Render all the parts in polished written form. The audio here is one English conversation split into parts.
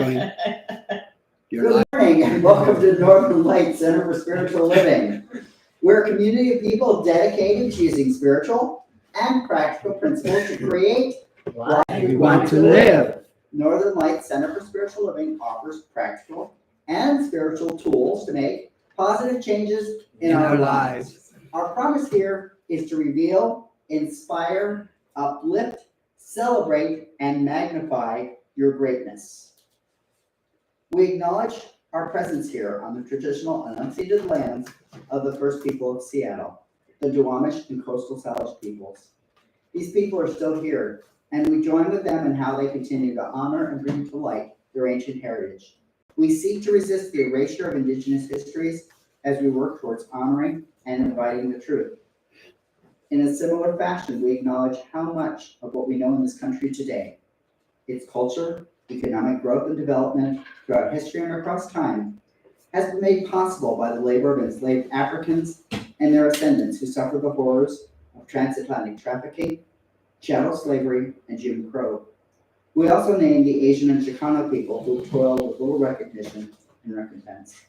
Good morning and welcome to Northern Light Center for Spiritual Living. We're a community of people dedicated to using spiritual and practical principles to create what we want to live. Northern Light Center for Spiritual Living offers practical and spiritual tools to make positive changes in our lives. Our promise here is to reveal, inspire, uplift, celebrate, and magnify your greatness. We acknowledge our presence here on the traditional and unceded lands of the first people of Seattle, the Duwamish and Coastal Salish peoples. These people are still here, and we join with them in how they continue to honor and bring to light their ancient heritage. We seek to resist the erasure of Indigenous histories as we work towards honoring and inviting the truth. In a similar fashion, we acknowledge how much of what we know in this country today, its culture, economic growth and development throughout history and across time, has been made possible by the labor of enslaved Africans and their ascendants who suffered the horrors of transatlantic trafficking, chattel slavery, and Jim Crow. We also name the Asian and Chicano people who toiled with little recognition and recompense.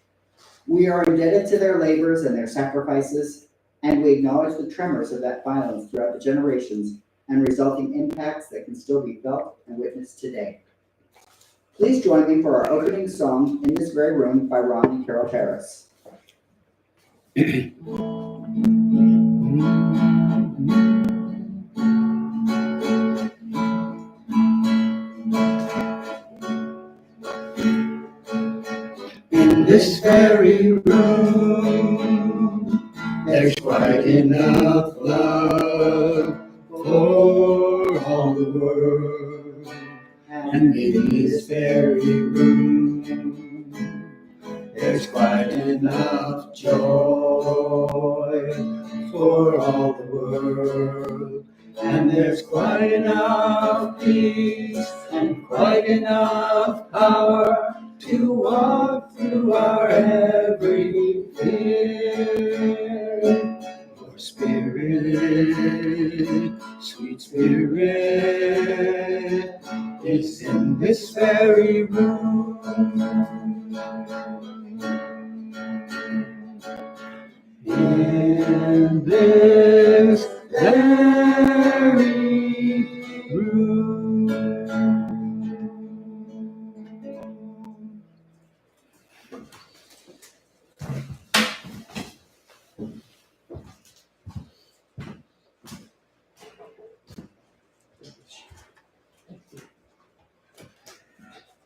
We are indebted to their labors and their sacrifices, and we acknowledge the tremors of that violence throughout the generations and resulting impacts that can still be felt and witnessed today. Please join me for our opening song in this very room by Ron and Carol Harris. In this very room, there's quite enough love for all the world. And in this very room, there's quite enough joy for all the world. And there's quite enough peace and quite enough power to walk through our every fear. Your spirit, sweet spirit, is in this very room. In this very room.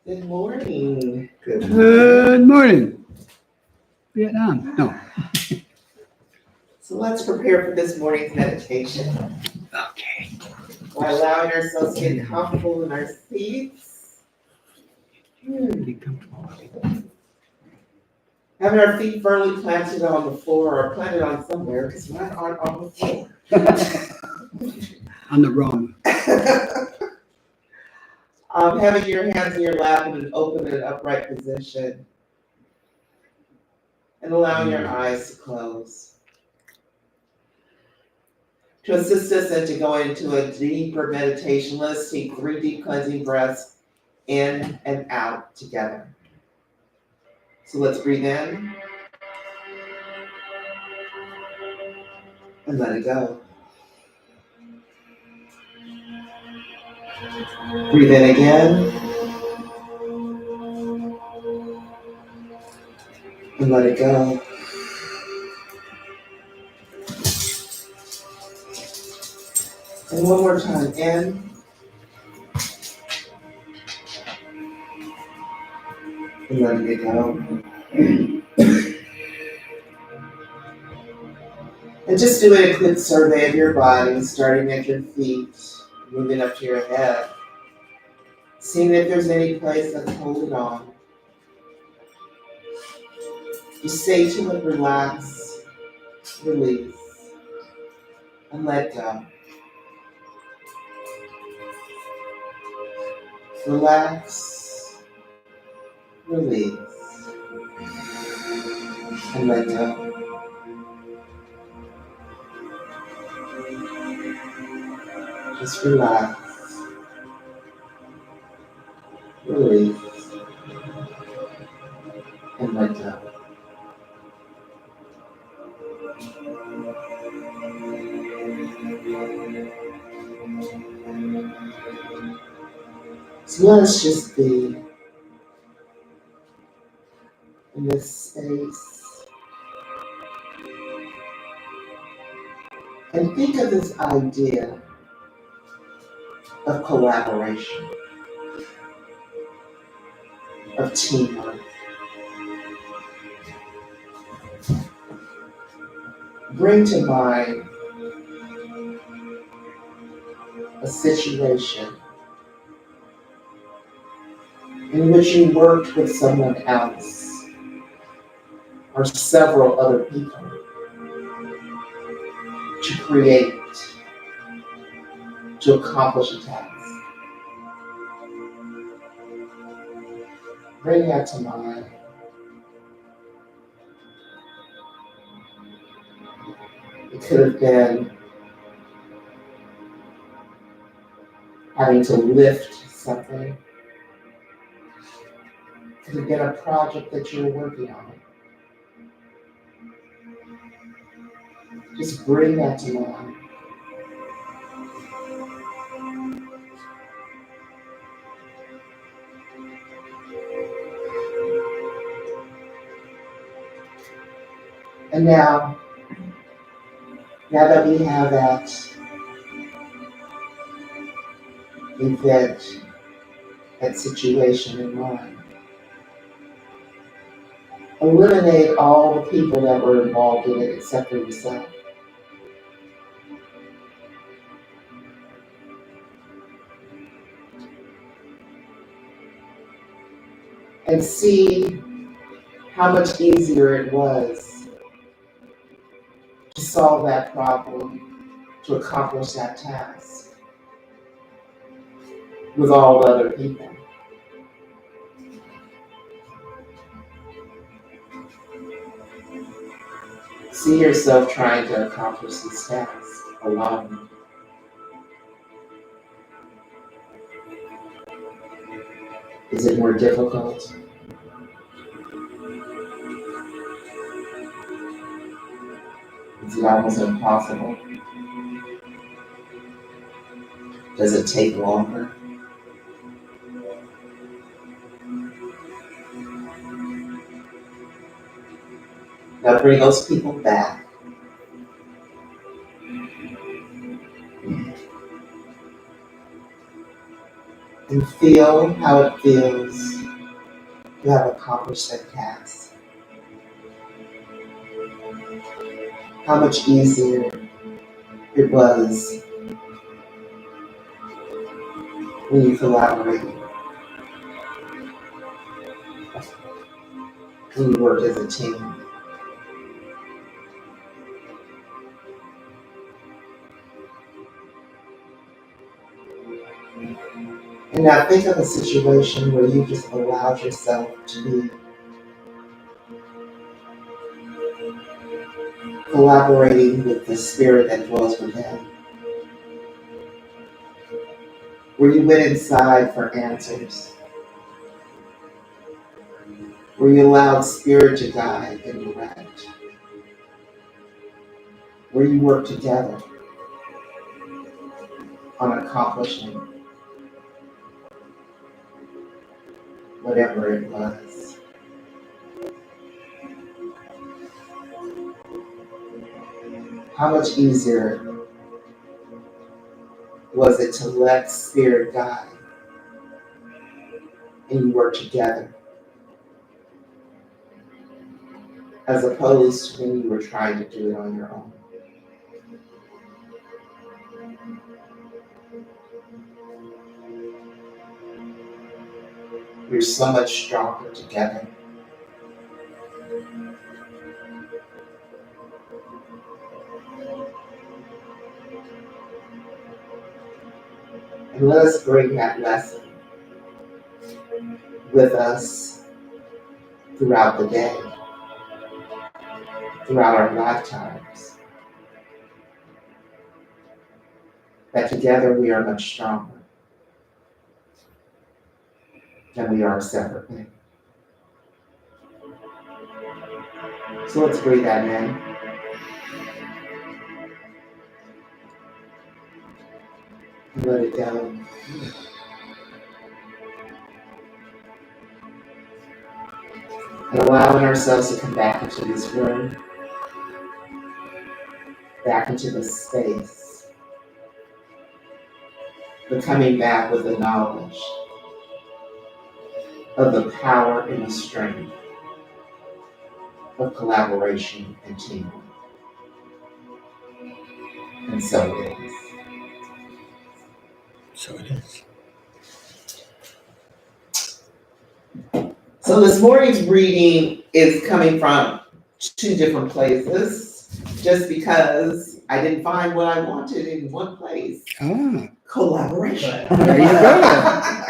Good morning. Good morning. Vietnam. No. So let's prepare for this morning's meditation Okay. by allowing ourselves to get comfortable in our seats. Be comfortable. Having our feet firmly planted on the floor or planted on somewhere because mine aren't on the floor. On the wrong. Having your hands in your lap in an open and upright position. And allowing your eyes to close. To assist us into going into a deeper meditation, let's take 3 deep cleansing breaths in and out together. So let's breathe in and let it go. Breathe in again and let it go. And one more time, in and letting it go. And just doing a quick survey of your body, starting at your feet, moving up to your head, seeing if there's any place that's holding on. You say to it, relax, release, and let go. Relax, release, and let go. Just relax, release, So let's just be in this space and think of this idea of collaboration, of teamwork. Bring to mind a situation in which you worked with someone else or several other people to create, to accomplish a task. Bring that to mind. It could have been having to lift something. It could have been a project that you were working on. Just bring that to mind. And now that we have that event, that situation in mind, eliminate all the people that were involved in it except for yourself. And see how much easier it was to solve that problem, to accomplish that task with all the other people. See yourself trying to accomplish this task alone. Is it more difficult? Is it almost impossible? Does it take longer? Now bring those people back. And feel how it feels to have accomplished that task. How much easier it was when you collaborated, when you worked as a team. And now think of a situation where you just allowed yourself to be collaborating with the spirit that dwells within. Where you went inside for answers. Where you allowed spirit to guide and direct. Where you worked together on accomplishing whatever it was. How much easier was it to let spirit guide and you work together, as opposed to when you were trying to do it on your own? You're so much stronger together. And let us bring that lesson with us throughout the day, throughout our lifetimes. That together we are much stronger than we are separately. So let's breathe that in. And let it go. And allowing ourselves to come back into this room, back into the space, but coming back with the knowledge of the power and the strength of collaboration and teamwork. And so it is. So it is. So this morning's reading is coming from two different places, just because I didn't find what I wanted in one place. Ah, Collaboration. there you go.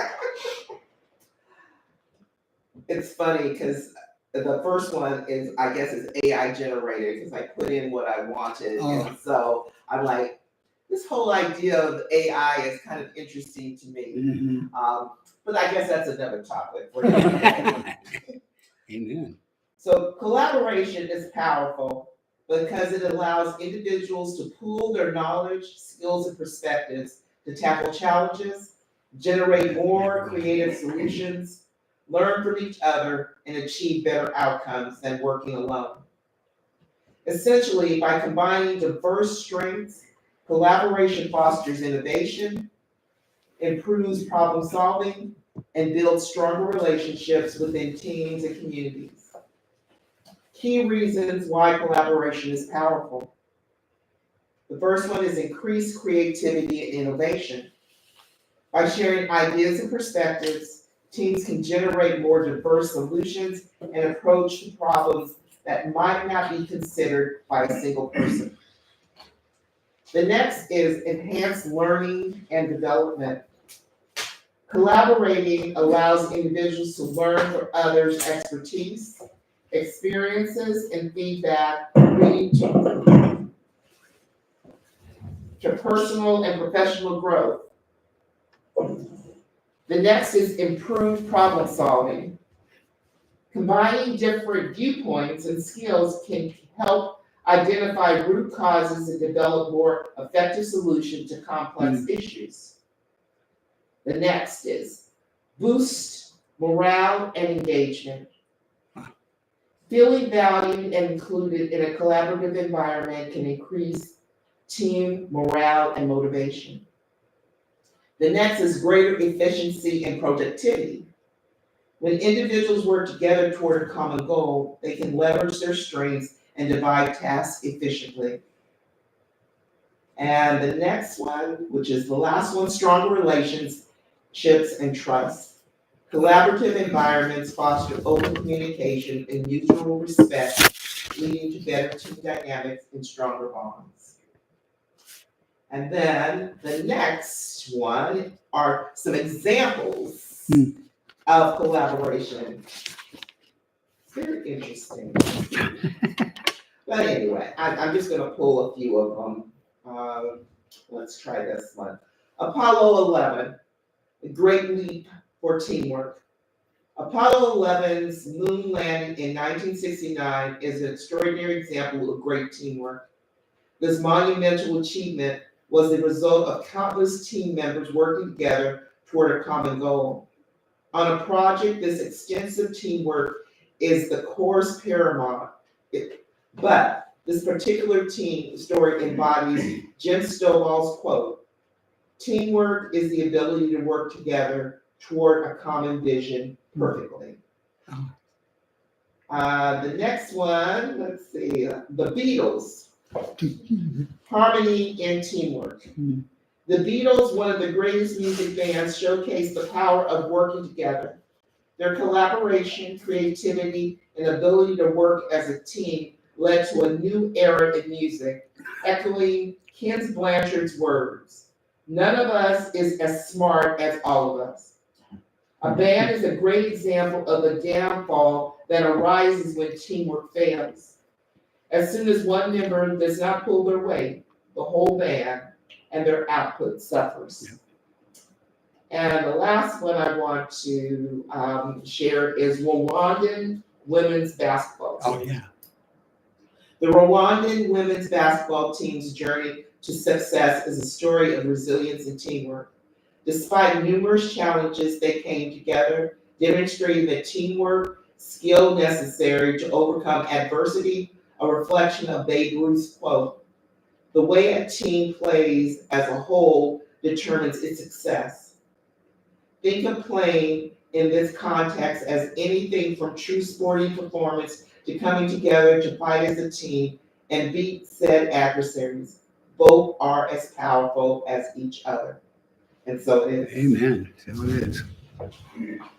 It's funny because the first one is, I guess, is AI generated because I put in what I wanted, and so I'm like, this whole idea of AI is kind of interesting to me. Mhm. But I guess that's another topic for today. Amen. So collaboration is powerful because it allows individuals to pool their knowledge, skills, and perspectives to tackle challenges, generate more creative solutions, learn from each other, and achieve better outcomes than working alone. Essentially, by combining diverse strengths, collaboration fosters innovation, improves problem solving, and builds stronger relationships within teams and communities. Key reasons why collaboration is powerful. The first one is increased creativity and innovation. By sharing ideas and perspectives, teams can generate more diverse solutions and approach problems that might not be considered by a single person. The next is enhanced learning and development. Collaborating allows individuals to learn from others' expertise, experiences, and feedback, leading to personal and professional growth. The next is improved problem solving. Combining different viewpoints and skills can help identify root causes and develop more effective solutions to complex issues. The next is boost morale and engagement. Feeling valued and included in a collaborative environment can increase team morale and motivation. The next is greater efficiency and productivity. When individuals work together toward a common goal, they can leverage their strengths and divide tasks efficiently. And the next one, which is the last one, stronger relationships and trust. Collaborative environments foster open communication and mutual respect, leading to better team dynamics and stronger bonds. And then the next one are some examples of collaboration. It's very interesting. But anyway, I'm just going to pull a few of them. Let's try this one. Apollo 11, a great leap for teamwork. Apollo 11's moon landing in 1969 is an extraordinary example of great teamwork. This monumental achievement was the result of countless team members working together toward a common goal. On a project, this extensive teamwork is the course paramount. But this particular team story embodies Jim Stovall's quote, "Teamwork is the ability to work together toward a common vision perfectly." The next one, let's see, the Beatles. Harmony and teamwork. The Beatles, one of the greatest music bands, showcased the power of working together. Their collaboration, creativity, and ability to work as a team led to a new era in music, echoing Ken Blanchard's words, "None of us is as smart as all of us." A band is a great example of a downfall that arises when teamwork fails. As soon as one member does not pull their weight, the whole band and their output suffers. And the last one I want to share is Rwandan women's basketball team. Oh, yeah. The Rwandan women's basketball team's journey to success is a story of resilience and teamwork. Despite numerous challenges, they came together, demonstrating that teamwork, skill necessary to overcome adversity, a reflection of Babe Ruth's quote. The way a team plays as a whole determines its success. Think of playing in this context as anything from true sporting performance to coming together to fight as a team and beat said adversaries. Both are as powerful as each other. And so it is. Amen. So it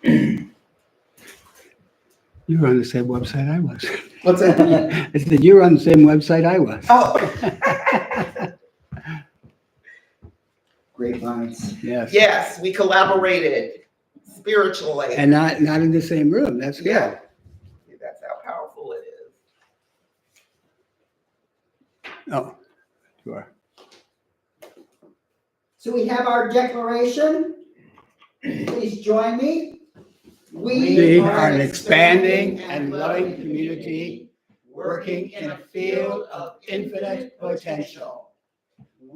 is. You were on the same website I was. What's that? I said you were on the same website I was. Oh, Great minds. Yes. yes, we collaborated spiritually. And not in the same room. That's good. Yeah. That's how powerful it is. Oh, sure. So we have our declaration. Please join me. We are an expanding and loving community working in a field of infinite potential.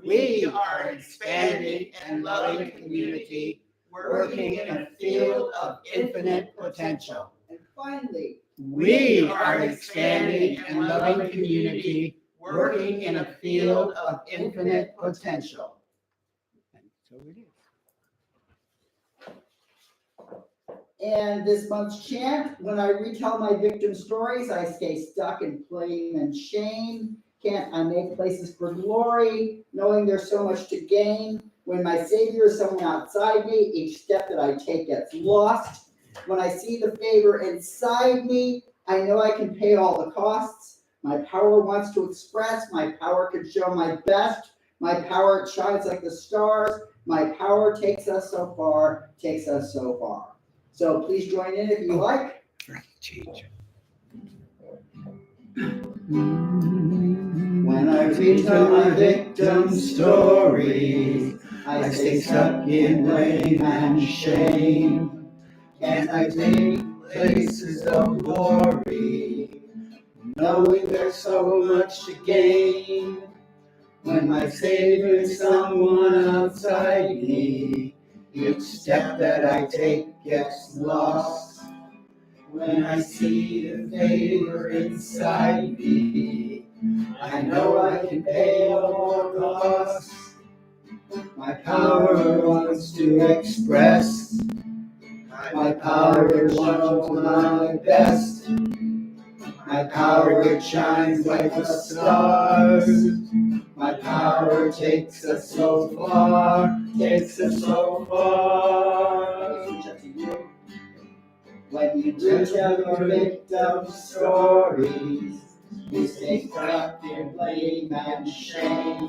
We are an expanding and loving community working in a field of infinite potential. And finally, We are an expanding and loving community working in a field of infinite potential. And so it is. and this month's chant, when I retell my victim stories, I stay stuck in blame and shame. Can't I make places for glory, knowing there's so much to gain? When my Savior is someone outside me, each step that I take gets lost. When I see the favor inside me, I know I can pay all the costs. My power wants to express, my power can show my best. My power shines like the stars. My power takes us so far, takes us so far. So please join in if you like. Change. When I retell my victim stories, I stay stuck in blame and shame. Can't I take places of glory, knowing there's so much to gain? When my Savior is someone outside me, each step that I take gets lost. When I see the favor inside me, I know I can pay all costs. My power wants to express, my power shows my best. My power it shines like the stars. My power takes us so far, takes us so far. When you Retell your victim stories, you stay stuck in blame and shame.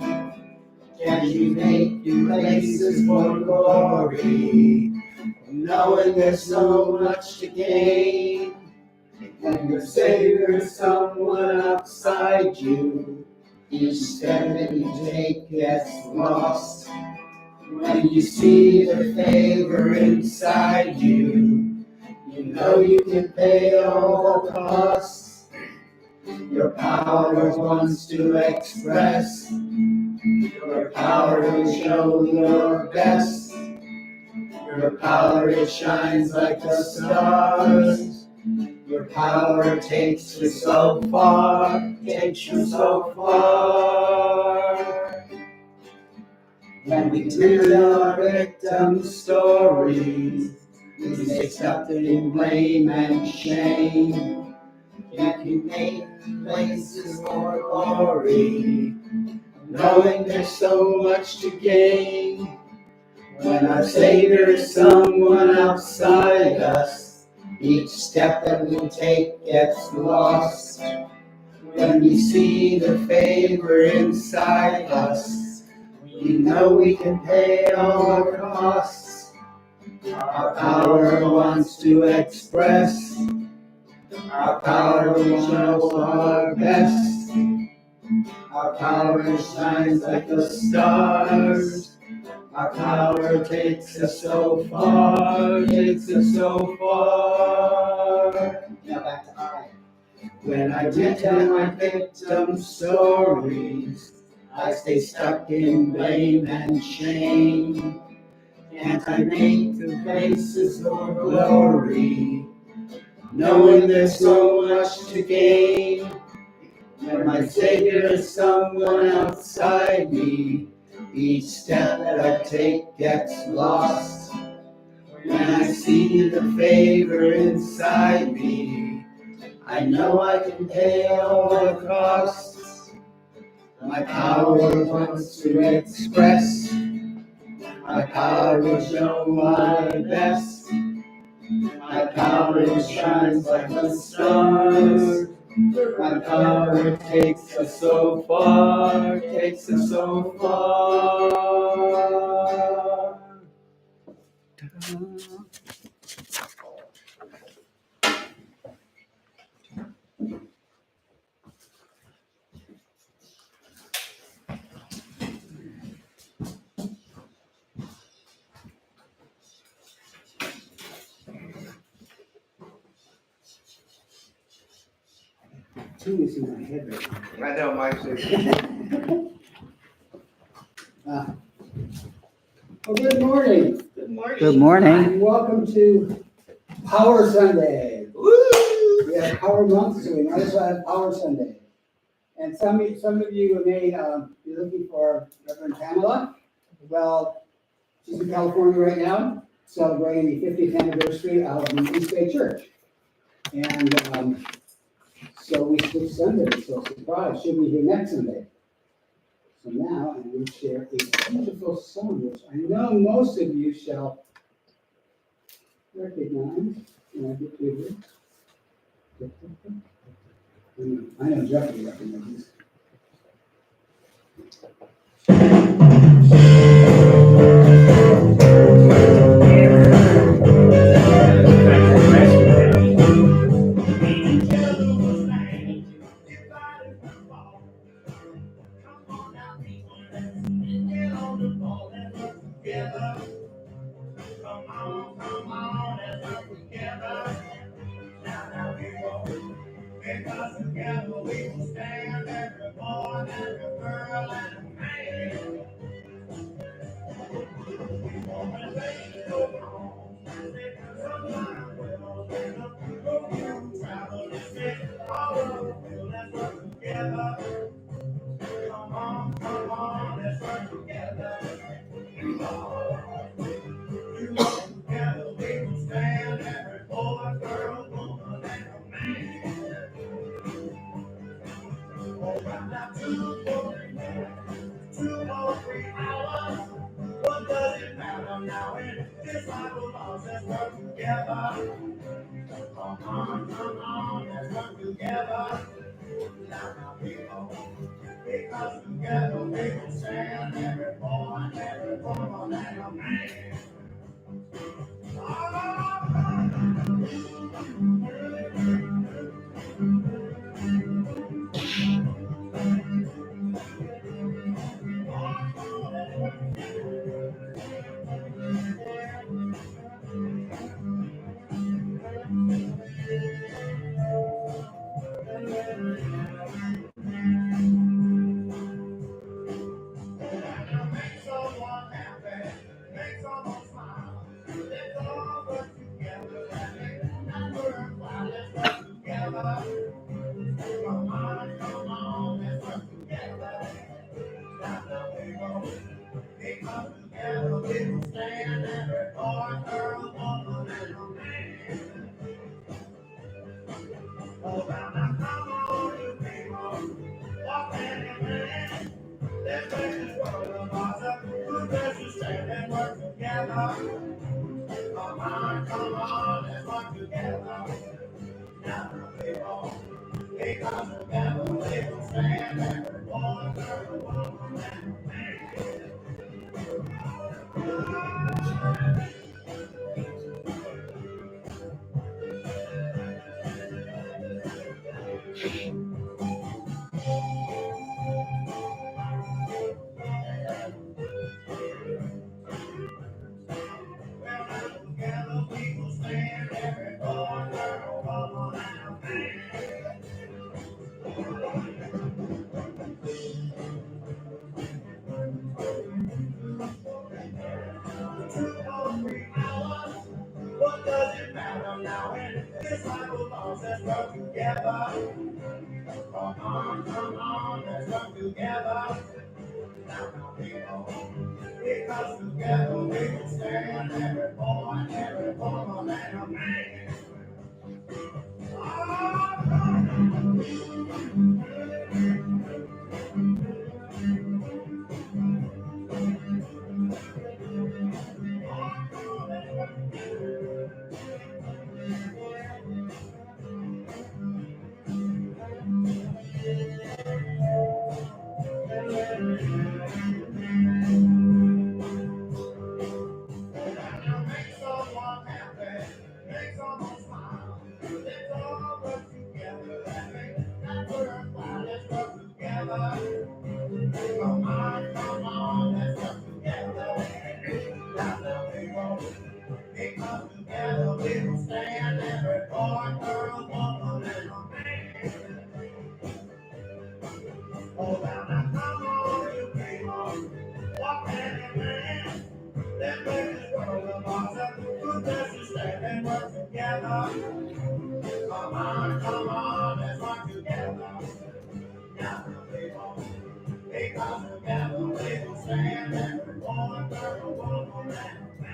Can you make new places for glory, knowing there's so much to gain? When your Savior is someone outside you, each step that you take gets lost. When you see the favor inside you, you know you can pay all the costs. Your power wants to express, your power to show your best. Your power it shines like the stars. Your power takes you so far, takes you so far. When we tell our victim stories, we stay stuck in blame and shame. Can't you make places for glory, knowing there's so much to gain? When our Savior is someone outside us, each step that we take gets lost. When we see the favor inside us, we know we can pay all the costs. Our power wants to express, our power will show our best. Our power shines like the stars. Our power takes us so far, takes us so far. Now back to I. When I retell my victim stories, I stay stuck in blame and shame. Can't I make the places for glory, knowing there's so much to gain. When my Savior is someone outside me, each step that I take gets lost. When I see the favor inside me, I know I can pay all the costs. My power wants to express, my power will show my best. My power shines like the stars. My power takes us so far, takes us so far. Genius in my head right now. I know, Mike. Well, good morning. Good morning. Good morning. And welcome to Power Sunday. Woo! We have Power Month, so we might as well have Power Sunday. And some of you may be looking for Reverend Pamela. Well, she's in California right now, celebrating the 50th anniversary of the East Bay Church. And so we switched Sundays, so surprise, she'll be here next Sunday. So now I'm going to share a beautiful song, which I know most of you shall recognize. Can I get you here? I know Jeffrey recognizes. Because together we will stand, every boy, every girl, and a man. When they go home, they can sometimes will bring up people who travel this way all over the world. Let's work together. Come on, let's work together. You work together, we will stand, every boy, girl, woman, and a man. About 2 or 3 hours. What does it matter now? In this life of ours, let's work together. Come on, let's work together. Now, people, because together we can stand every boy, every woman, and a man. Make someone happy, make someone smile. Let's all work together and make that work while let's work together. Come on, let's work together. Now we go. Because together we will stand every boy, girl, woman, and a man. Oh, now come on, you people, walk hand in hand. Let's make this world a blossom. Good place to stand and work together. Come on, let's work together. Now we go. Because together we will stand every boy, girl, woman, and a man. Together we will stand every boy, girl, woman, and a man. 2 or 3 hours. What does it matter now? In It's like a lost that's come together. Come on, let's come together. Now, people, because together we can stand every woman, and a man. Make someone happy, make someone smile. Let's all work together and make that worthwhile. Let's work together. Come on, let's work together. Now, people, because together we will stand every boy, girl, woman, and a man. Oh, now, come on, you people, walk hand in hand. Let's make this world a awesome. Good to stand and work together. Come on, let's work together. Now, people, because together we will stand every boy, girl, woman, and a man.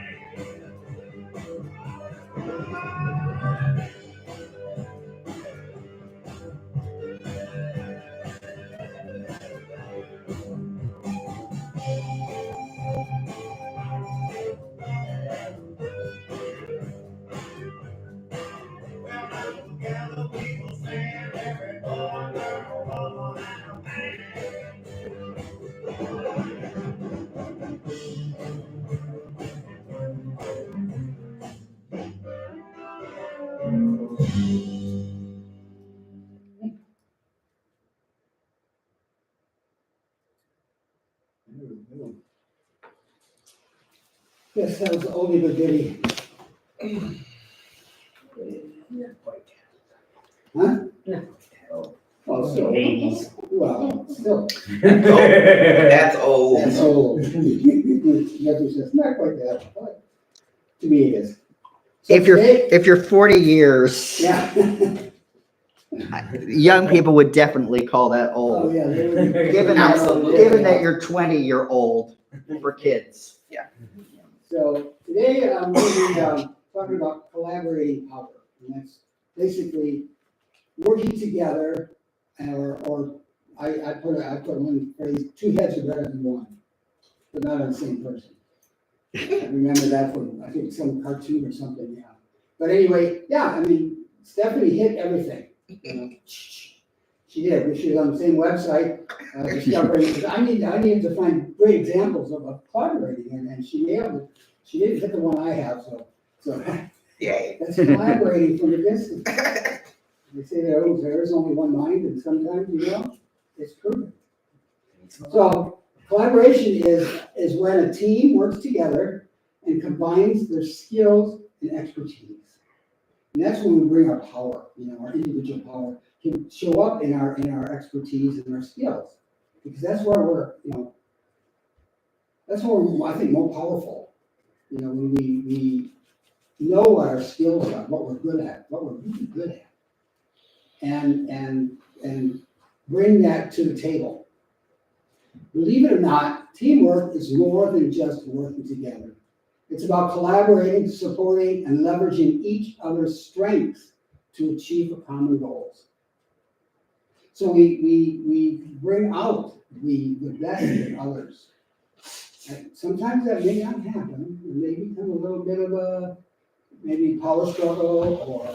Together we will stand every boy, girl, woman, and a man. Yes, that was oldie but goodie. Huh? Oh, still. Well, still. That's old. That's old. Nothing says, not quite that, but to me it is. So today- If you're 40 years, Yeah. young people would definitely call that Oh, old. yeah. they would be- Absolutely. Given that you're 20, you're old for kids. Yeah. So today I'm going to be talking about collaborating power. And that's basically working together, or I put one phrase, two heads are better than one, but not on the same person. I remember that from, I think, some cartoon or something, yeah. But anyway, yeah, I mean, Stephanie hit everything. You know, she did. She was on the same website, discovering, because I needed to find great examples of collaborating, and she nailed it. She didn't hit the one I have, so Yay. that's collaborating from a distance. They say there is only one mind, and sometimes, it's proven. So collaboration is when a team works together and combines their skills and expertise. And that's when we bring our power, our individual power can show up in our expertise and our skills. Because that's where that's where we're, I think, more powerful. When we know what our skills are, what we're good at, what we're really good at. And bring that to the table. Believe it or not, teamwork is more than just working together. It's about collaborating, supporting, and leveraging each other's strengths to achieve common goals. So we bring out the best in others. And sometimes that may not happen. It may become a little bit of a maybe power struggle or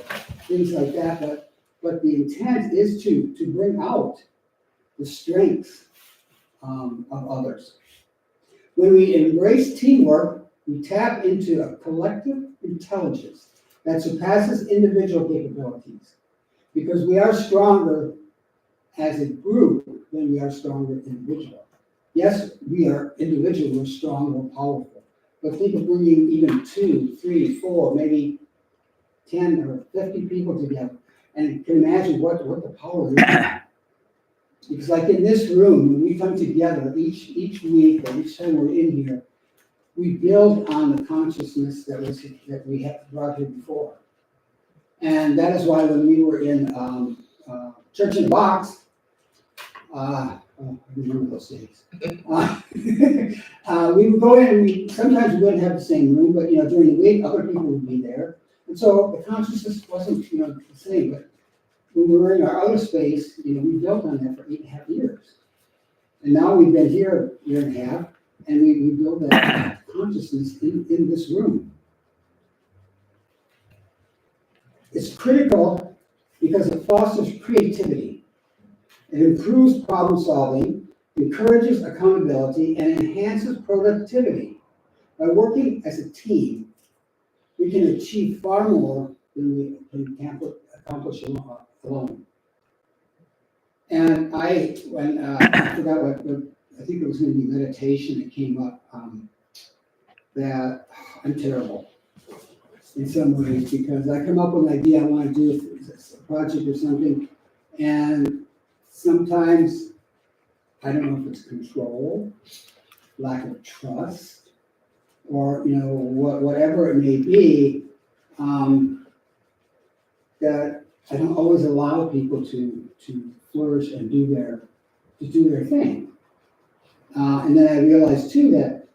things like that, but the intent is to bring out the strengths of others. When we embrace teamwork, we tap into a collective intelligence that surpasses individual capabilities, because we are stronger as a group than we are stronger individually. Yes, we are individually, we're strong, we're powerful, but think of bringing even 2, 3, 4, maybe 10 or 50 people together, and you can imagine what the power is. Because like in this room, when we come together each week or each time we're in here, we build on the consciousness that we have brought here before. And that is why when we were in Church in the Box, I remember those days. We would go in and sometimes we wouldn't have the same room, but during the week, other people would be there. And so the consciousness wasn't, the same, but when we were in our other space, we built on that for 8.5 years. And now we've been here a year and a half, and we build that consciousness in this room. It's critical because it fosters creativity. It improves problem solving, encourages accountability, and enhances productivity. By working as a team, we can achieve far more than we can accomplish alone. And I forgot what I think it was going to be meditation that came up, that I'm terrible in some ways because I come up with an idea I want to do a project or something, and sometimes I don't know if it's control, lack of trust, or whatever it may be, that I don't always allow people to flourish and do their thing. And then I realized too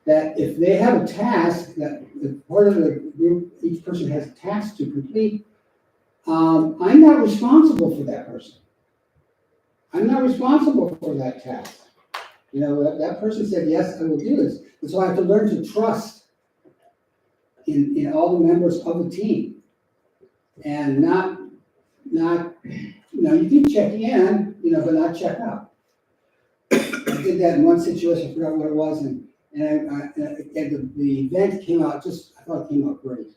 that if they have a task, that part of the group, each person has a task to complete, I'm not responsible for that person. I'm not responsible for that task. That person said, yes, I will do this. And so I have to learn to trust in all the members of the team. And not you can check in, but not check out. I did that in one situation, I forgot what it was, and the event came out, I thought it came out great.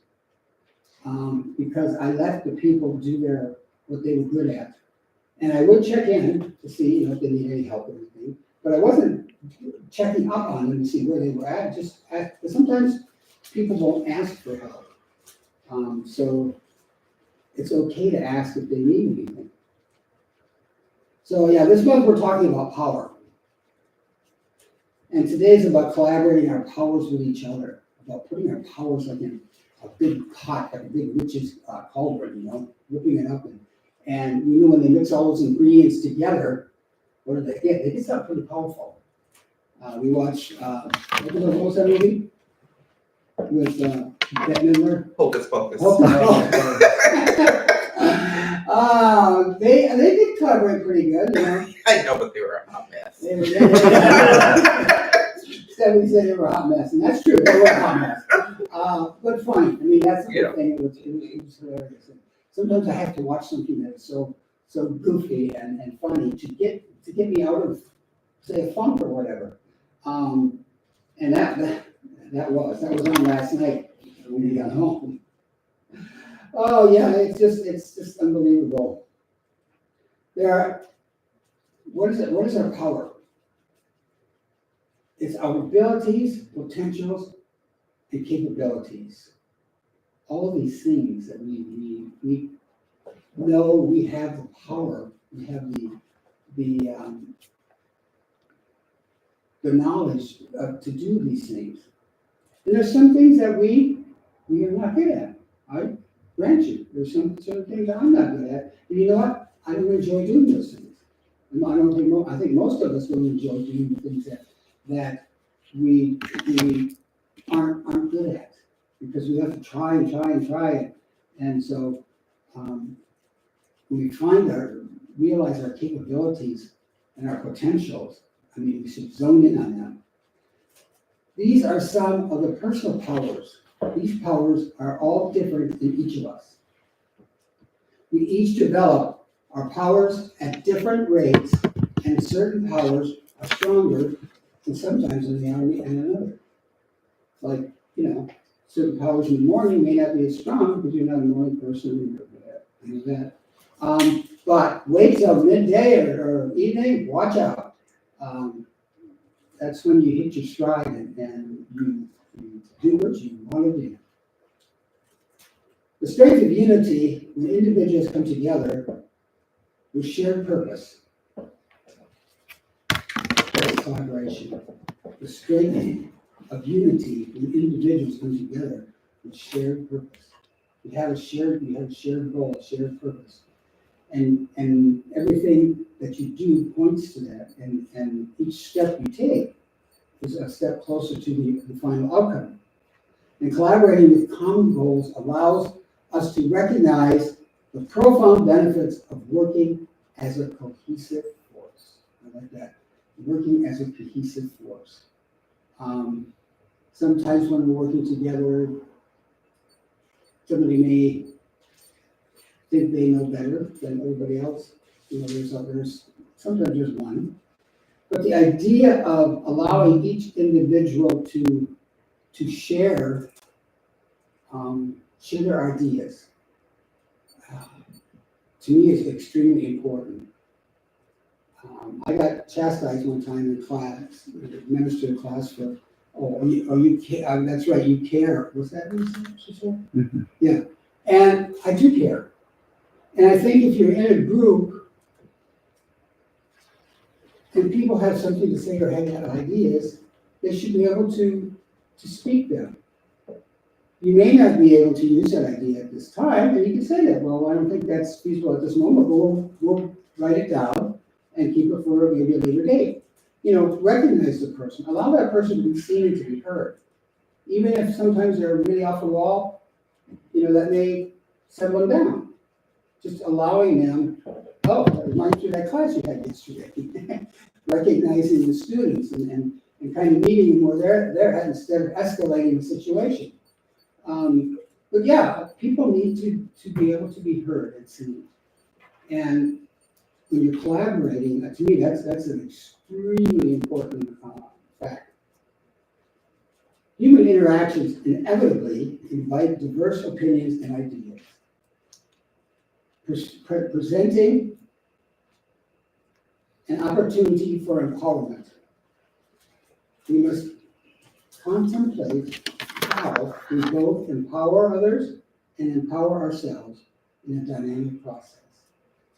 Because I let the people do what they were good at. And I would check in to see, if they need any help or anything, but I wasn't checking up on them to see where they were at, but sometimes people don't ask for help. So it's okay to ask if they need anything. So yeah, this month we're talking about power. And today's about collaborating our powers with each other, about putting our powers like in a big pot, like a big witch's cauldron, whipping it up. And when they mix all those ingredients together, what do they get? They get something pretty powerful. We watched, what was that movie? With Bette Midler? Hocus Pocus. They did cover it pretty good, I know, but they were a hot mess. Stephanie said they were a hot mess, and that's true, they were a hot mess. But funny, that's the good thing, it was hilarious. And sometimes I have to watch something that is so goofy and funny to get me out of, say, a funk or whatever. And that was on last night when we got home. Oh yeah, it's just unbelievable. What is our power? It's our abilities, potentials, and capabilities. All of these things that we know we have the power, we have the knowledge to do these things. And there's some things that we are not good at. I grant you, there's some things that I'm not good at. And you know what? I don't enjoy doing those things. I think most of us don't enjoy doing the things that we aren't good at, because we have to try it. And so when we realize our capabilities and our potentials, we should zone in on them. These are some of the personal powers. These powers are all different in each of us. We each develop our powers at different rates, and certain powers are stronger, and sometimes in the army and another. Like, certain powers in the morning may not be as strong because you're not a morning person, and that. But wait till midday or evening, watch out. That's when you hit your stride and you do what you want to do. The strength of unity, when individuals come together with shared purpose, that's collaboration. The strength of unity, when individuals come together with shared purpose. You have a shared goal, a shared purpose. And everything that you do points to that, and each step you take is a step closer to the final outcome. And collaborating with common goals allows us to recognize the profound benefits of working as a cohesive force. I like that, working as a cohesive force. Sometimes when we're working together, somebody may think they know better than everybody else. You know, there's sometimes there's one. But the idea of allowing each individual to share their ideas, to me is extremely important. I got chastised one time in class, administered a class for, that's right, you care. Was that what she said? Mhm. Yeah, and I do care. And I think if you're in a group and people have something to say or have ideas, they should be able to speak them. You may not be able to use that idea at this time, and you can say that, well, I don't think that's feasible at this moment, but we'll write it down and keep it for maybe a later date. You know, recognize the person, allow that person to be seen and to be heard. Even if sometimes they're really off the wall, you know, that may settle them down. Just allowing them, oh, that reminds you of that class you had yesterday. Recognizing the students and kind of meeting them where they're at instead of escalating the situation. But yeah, people need to be able to be heard and seen. And when you're collaborating, to me, that's an extremely important fact. Human interactions inevitably invite diverse opinions and ideas. Presenting an opportunity for empowerment. We must contemplate how we both empower others and empower ourselves in a dynamic process.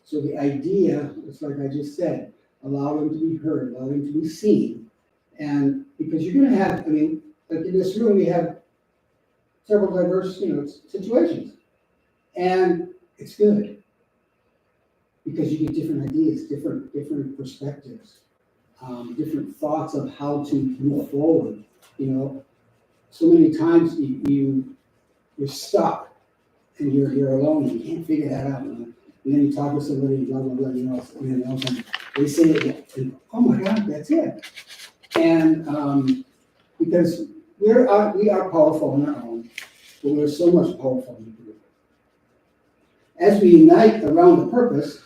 So the idea, it's like I just said, allow them to be heard, allow them to be seen. And because you're gonna have, I mean, like in this room, we have several diverse, situations. And it's good. Because you get different ideas, different perspectives, different thoughts of how to move forward. You know, so many times you're stuck and you're alone. You can't figure that out. And then you talk to somebody, blah blah blah. And they say it, and oh my God, that's it. And because we are powerful on our own, but we're so much powerful in the group. As we unite around the purpose,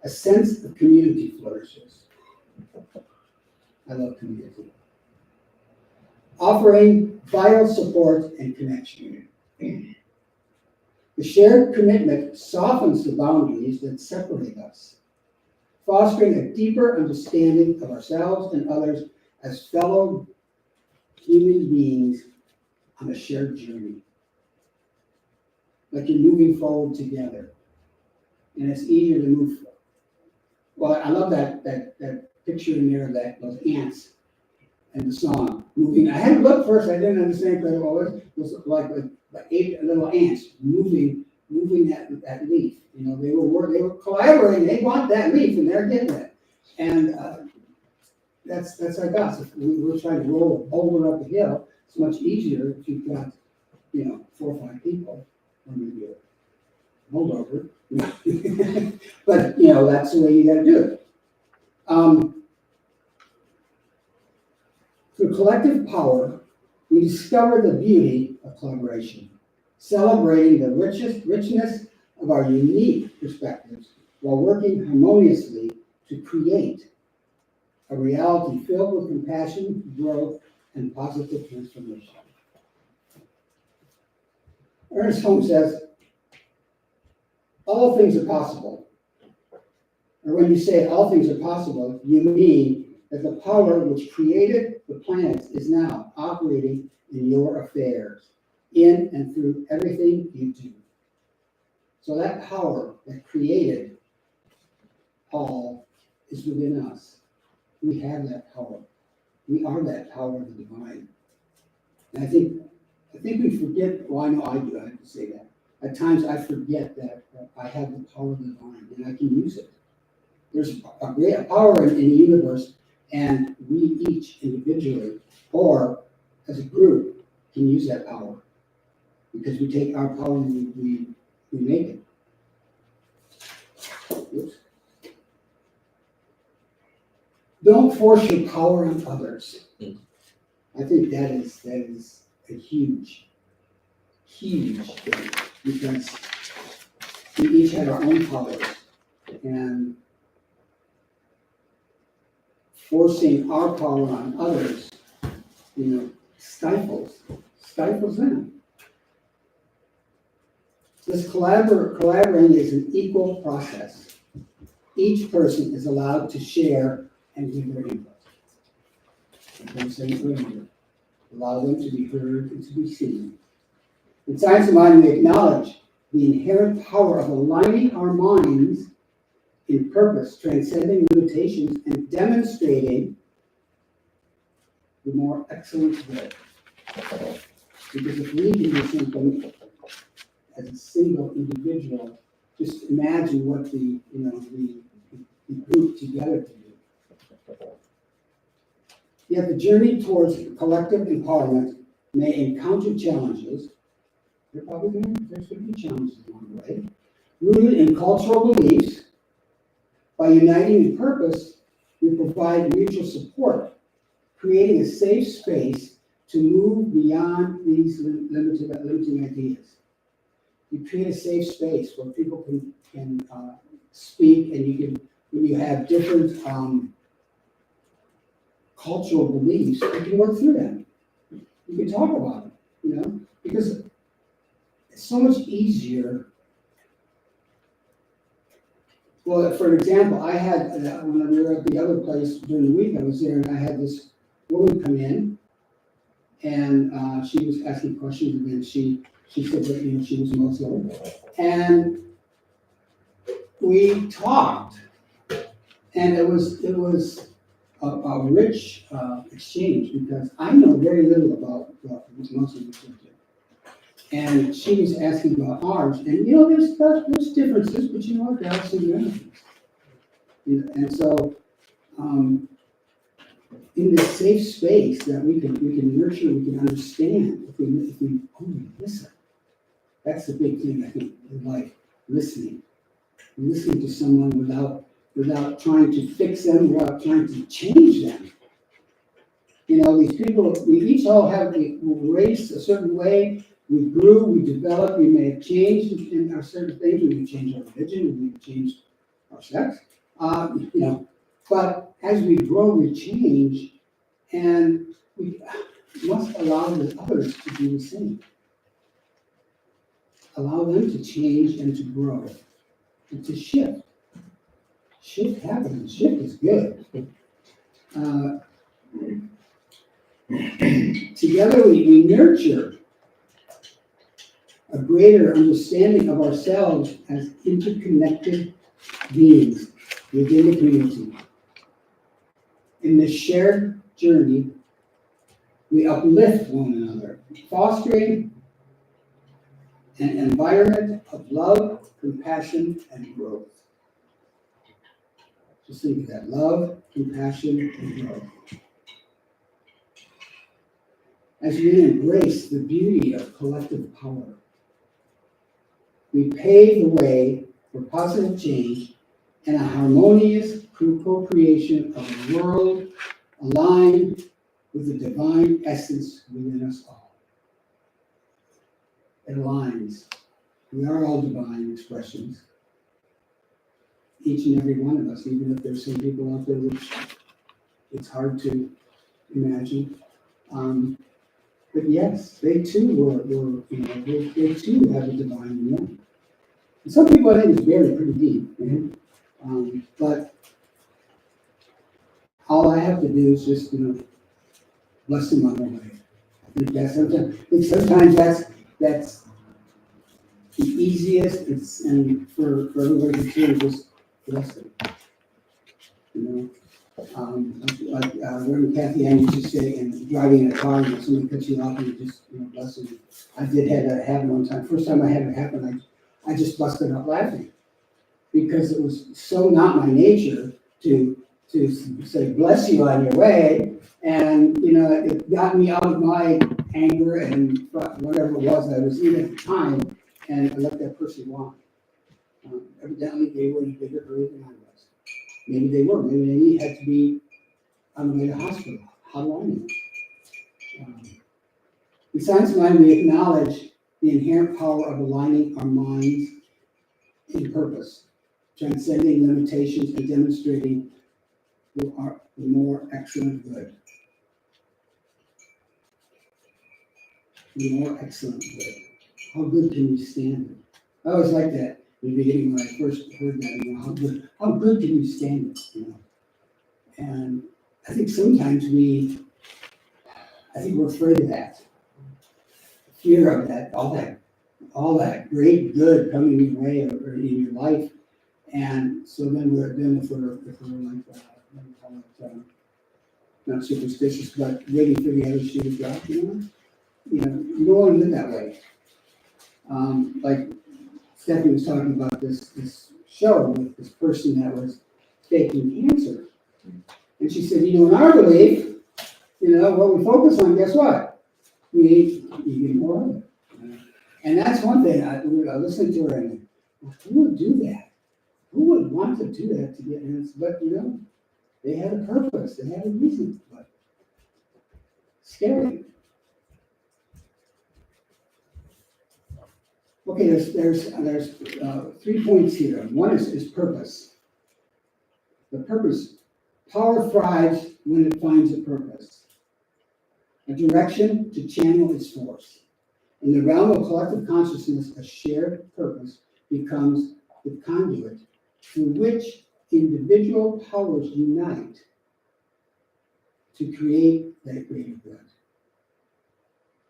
a sense of community flourishes. I love community. Offering vital support and connection. The shared commitment softens the boundaries that separate us, fostering a deeper understanding of ourselves and others as fellow human beings on a shared journey. Like you're moving forward together. And it's easier to move forward. Well, I love that picture in there of those ants and the song moving. I had to look first. I didn't understand what it was. It was like 8 little ants moving that leaf. You know, they were collaborating. They want that leaf, and they're getting it. And that's like us. If we're trying to roll a boulder up a hill, it's much easier if you've got 4 or 5 people, or maybe a bulldozer. But that's the way you got to do it. Through collective power, we discover the beauty of collaboration, celebrating the richness of our unique perspectives while working harmoniously to create a reality filled with compassion, growth, and positive transformation. Ernest Holmes says, all things are possible. Or when you say all things are possible, you mean that the power which created the planets is now operating in your affairs, in and through everything you do. So that power that created all is within us. We have that power. We are that power of the divine. And I think I think we forget, well, I know I do, I have to say that. At times I forget that I have the power of the divine and I can use it. There's a great power in the universe, and we each individually or as a group can use that power because we take our power and we make it. Oops. Don't force your power on others. I think that is a huge thing because we each have our own powers, and forcing our power on others, stifles them. This collaborating is an equal process. Each person is allowed to share and give their input. Like I was saying earlier, allow them to be heard and to be seen. In Science of Mind, we acknowledge the inherent power of aligning our minds in purpose, transcending limitations, and demonstrating the more excellent good. Because if we can do something as a single individual, just imagine what the group together can do. Yet the journey towards collective empowerment may encounter challenges. There's going to be challenges along the way, rooted in cultural beliefs. By uniting in purpose, we provide mutual support, creating a safe space to move beyond these limiting ideas. You create a safe space where people can speak, and when you have different cultural beliefs, you can work through them. You can talk about it, because it's so much easier. Well, for example, I had, when we were at the other place during the week, I was there and I had this woman come in, and she was asking questions, and then she said that, she was Muslim. And we talked, and it was a rich exchange, because I know very little about Muslim religion. And she was asking about ours, and there's differences, but there are similarities. And so, in this safe space that we can nurture, we can understand if we only listen. That's the big thing I think in life: listening to someone without trying to fix them, without trying to change them. These people, we each all we were raised a certain way. We grew, we developed, we may have changed in our certain things. We may change our religion, we may have changed our sex, But as we grow, we change, and we must allow the others to do the same. Allow them to change and to grow and to shift. Shift happens. Shift is good. Together, we nurture a greater understanding of ourselves as interconnected beings within the community. In this shared journey, we uplift one another, fostering an environment of love, compassion, and growth. Just think of that: love, compassion, and growth. As we embrace the beauty of collective power, we pave the way for positive change and a harmonious co-creation of a world aligned with the divine essence within us all. It aligns. We are all divine expressions. Each and every one of us, even if there's some people out there which it's hard to imagine. But yes, they too they too have a divine in them. And some people, I think, is buried pretty deep. But all I have to do is just, bless them on their way. I think sometimes that's the easiest. And for everybody to do, just bless them. Like Reverend Kathy Ann used to say, and driving in a car, and somebody cuts you off, and you just, bless them. I did have that happen one time. First time I had it happen, I just busted up laughing because it was so not my nature to say bless you on your way, and it got me out of my anger and whatever it was that I was in at the time, and I let that person walk. Evidently, they were in a bigger hurry than I was. Maybe they were. Maybe they had to be on the way to the hospital. How do I know? In Science Mind, we acknowledge the inherent power of aligning our minds in purpose, transcending limitations and demonstrating the more excellent good. The more excellent good. How good can you stand it? I always like that in the beginning when I first heard that. How good can you stand it? And I think sometimes we're afraid of that. Fear of that, all that great good coming your way or in your life. And so then if we're like, not superstitious, but waiting for the other shoe to drop, you don't want to live that way. Like Stephanie was talking about this show with this person that was faking cancer. And she said, in our belief, what we focus on, guess what? You get more of it. And that's one thing, I listened to her and who would do that? Who would want to do that to get answers? But they had a purpose, they had a reason, but scary. Okay, there's 3 points here. One is purpose. The purpose, power thrives when it finds a purpose, a direction to channel its force. In the realm of collective consciousness, a shared purpose becomes the conduit through which individual powers unite to create that greater good.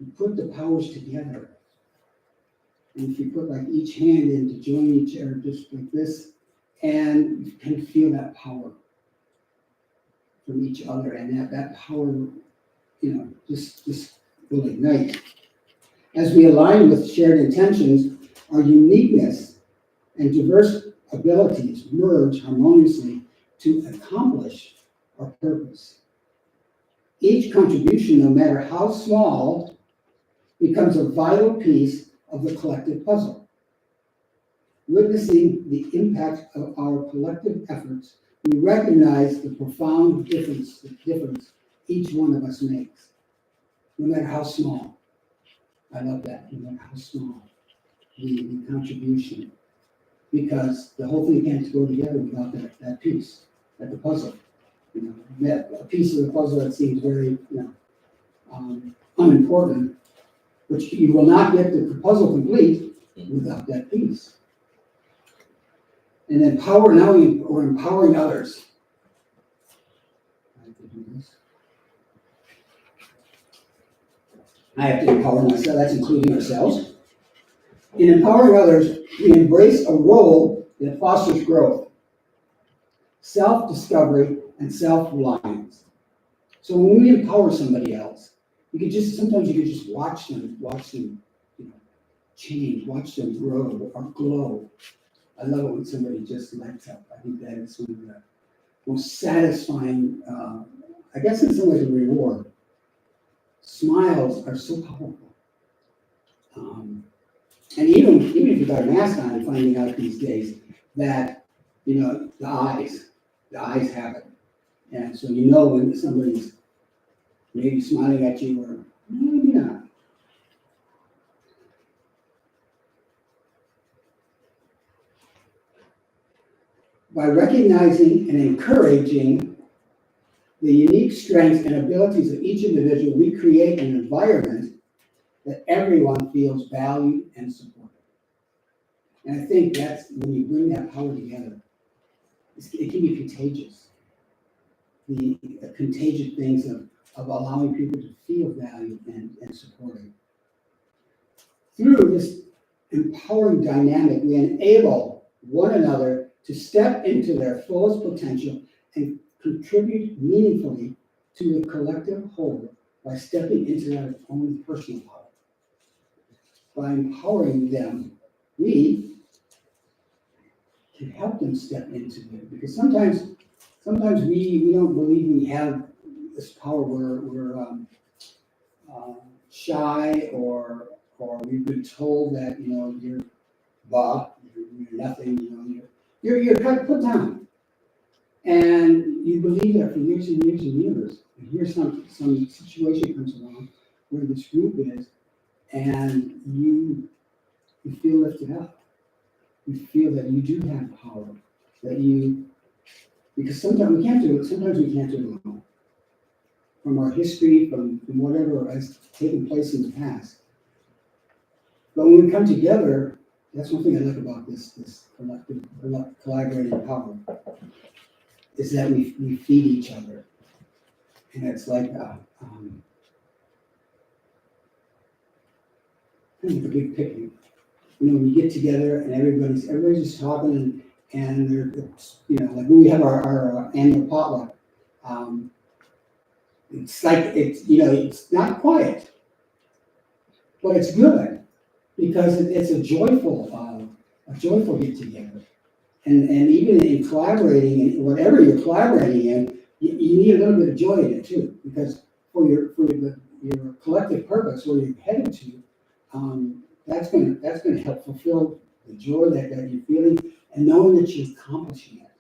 You put the powers together. And if you put like each hand in to join each other just like this, and you can feel that power from each other, and that power, just will ignite. As we align with shared intentions, our uniqueness and diverse abilities merge harmoniously to accomplish our purpose. Each contribution, no matter how small, becomes a vital piece of the collective puzzle. Witnessing the impact of our collective efforts, we recognize the profound difference each one of us makes, no matter how small. I love that, no matter how small the contribution, because the whole thing can't go together without that piece, the puzzle. A piece of the puzzle that seems very unimportant, which you will not get the puzzle complete without that piece. And then power, now we're empowering others. I have to do this. I have to empower myself, that's including ourselves. In empowering others, we embrace a role that fosters growth, self-discovery, and self-reliance. So when we empower somebody else, sometimes you could just watch them, change, watch them grow or glow. I love it when somebody just lights up. I think that is one of the most satisfying, I guess in some ways a reward. Smiles are so powerful. And even if you got a mask on, and finding out these days that, the eyes have it. And so when somebody's maybe smiling at you or maybe not. By recognizing and encouraging the unique strengths and abilities of each individual, we create an environment that everyone feels valued and supported. And I think that's when you bring that power together, it can be contagious. The contagious things of allowing people to feel valued and supported. Through this empowering dynamic, we enable one another to step into their fullest potential and contribute meaningfully to the collective whole by stepping into their own personal power. By empowering them, we can help them step into it. Because sometimes we don't believe we have this power. We're shy, or we've been told that, you know, you're nothing, you know, you're kind of put down. And you believe that for years and years and years. And here's some situation comes along where this group is, and you feel lifted up. You feel that you do have power, because sometimes we can't do it alone. From our history, from whatever has taken place in the past. But when we come together, that's one thing I like about this collective collaborating power, is that we feed each other. And it's like kind of a big picnic. You know, when you get together and everybody's just talking, and they're, you know, like when we have our annual potluck, it's like, you know, it's not quiet, but it's good, because it's a joyful get together. And even in collaborating, in whatever you're collaborating in, you need a little bit of joy in it too, because for your collective purpose, where you're headed to, that's going to help fulfill the joy that you're feeling, and knowing that you're accomplishing it.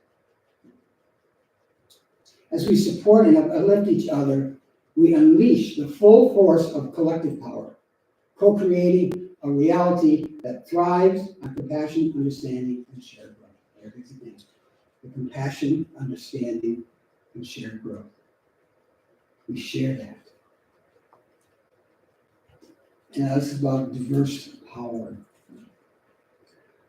As we support and uplift each other, we unleash the full force of collective power, co-creating a reality that thrives on compassion, understanding, and shared growth. There it is again. The compassion, understanding, and shared growth. We share that. Now, this is about diverse power.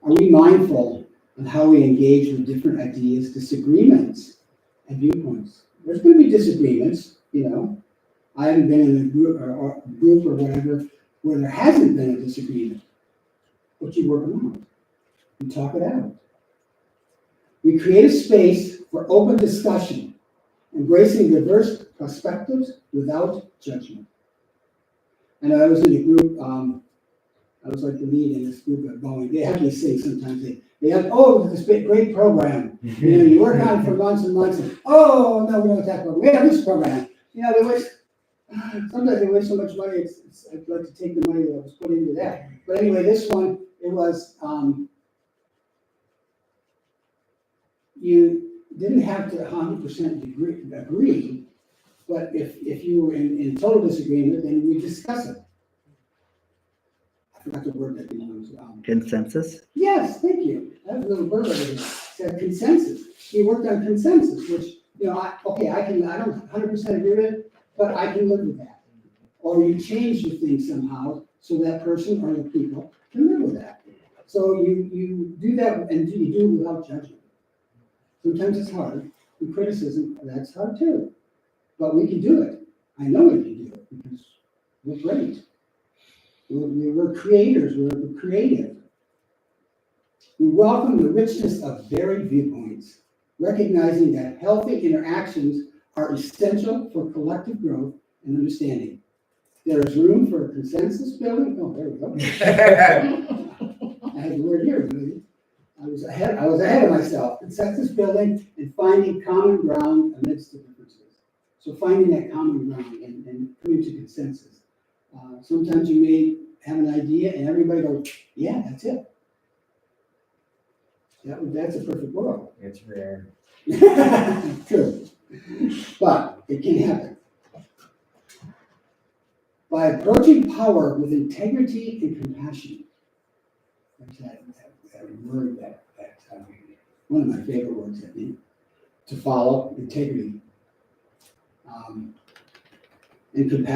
Are we mindful of how we engage with different ideas, disagreements, and viewpoints? There's going to be disagreements, you know. I haven't been in a group or whatever where there hasn't been a disagreement, but you work them out. You talk it out. We create a space for open discussion, embracing diverse perspectives without judgment. And I was in a group, I was like the lead in this group at Boeing. They have these things sometimes. They have, oh, this great program. You know, you work on it for months and months, and oh, no, we don't have that program. We have this program. You know, sometimes they waste so much money, I'd like to take the money that was put into that. But anyway, this one, it was, you didn't have to 100% agree, but if you were in total disagreement, then we discuss it. I forgot the word that you used. Consensus? Yes, thank you. That was a little bird over here. Said consensus. We worked on consensus, which, you know, I don't 100% agree with it, but I can live with that. Or you change the thing somehow so that person or the people can live with that. So you do that, and you do it without judgment. Sometimes it's hard. And criticism, that's hard too. But we can do it. I know we can do it because we're great. We're creators. We're creative. We welcome the richness of varied viewpoints, recognizing that healthy interactions are essential for collective growth and understanding. There is room for consensus building. Oh, there we go. I had the word here. I was ahead of myself. Consensus building and finding common ground amidst the differences. So finding that common ground and coming to consensus. Sometimes you may have an idea and everybody goes, yeah, that's it. That's a perfect world. It's rare. True. But it can happen. By approaching power with integrity and compassion. There's that word that one of my favorite words, I think, to follow, integrity, and compassion.